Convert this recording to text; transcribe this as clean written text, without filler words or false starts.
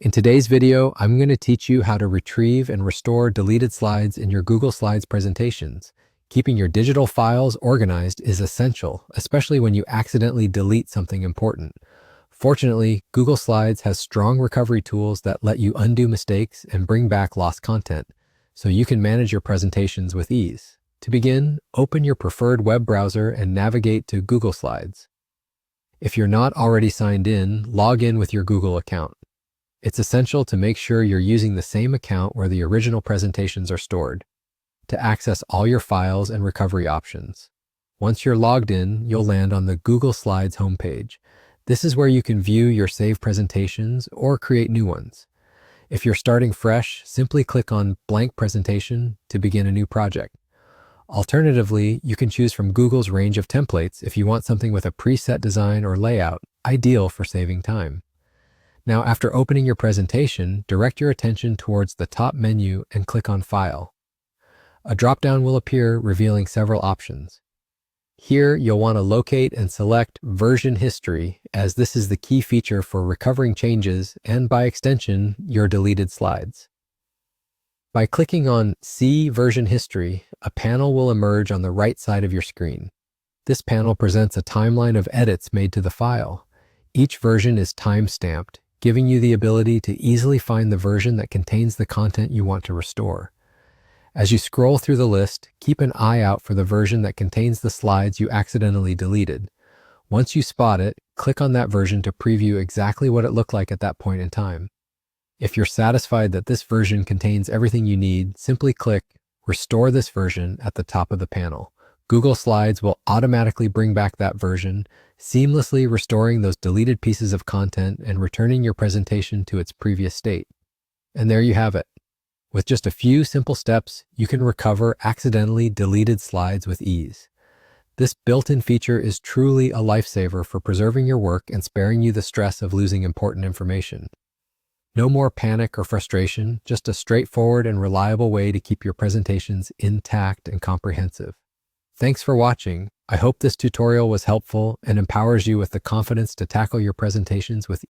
In today's video, I'm going to teach you how to retrieve and restore deleted slides in your Google Slides presentations. Keeping your digital files organized is essential, especially when you accidentally delete something important. Fortunately, Google Slides has strong recovery tools that let you undo mistakes and bring back lost content, so you can manage your presentations with ease. To begin, open your preferred web browser and navigate to Google Slides. If you're not already signed in, log in with your Google account. It's essential to make sure you're using the same account where the original presentations are stored to access all your files and recovery options. Once you're logged in, you'll land on the Google Slides homepage. This is where you can view your saved presentations or create new ones. If you're starting fresh, simply click on Blank Presentation to begin a new project. Alternatively, you can choose from Google's range of templates if you want something with a preset design or layout, ideal for saving time. Now, after opening your presentation, direct your attention towards the top menu and click on File. A drop-down will appear revealing several options. Here, you'll want to locate and select Version History, as this is the key feature for recovering changes and, by extension, your deleted slides. By clicking on See Version History, a panel will emerge on the right side of your screen. This panel presents a timeline of edits made to the file. Each version is time-stamped, giving you the ability to easily find the version that contains the content you want to restore. As you scroll through the list, keep an eye out for the version that contains the slides you accidentally deleted. Once you spot it, click on that version to preview exactly what it looked like at that point in time. If you're satisfied that this version contains everything you need, simply click Restore this version at the top of the panel. Google Slides will automatically bring back that version, seamlessly restoring those deleted pieces of content and returning your presentation to its previous state. And there you have it. With just a few simple steps, you can recover accidentally deleted slides with ease. This built-in feature is truly a lifesaver for preserving your work and sparing you the stress of losing important information. No more panic or frustration, just a straightforward and reliable way to keep your presentations intact and comprehensive. Thanks for watching. I hope this tutorial was helpful and empowers you with the confidence to tackle your presentations with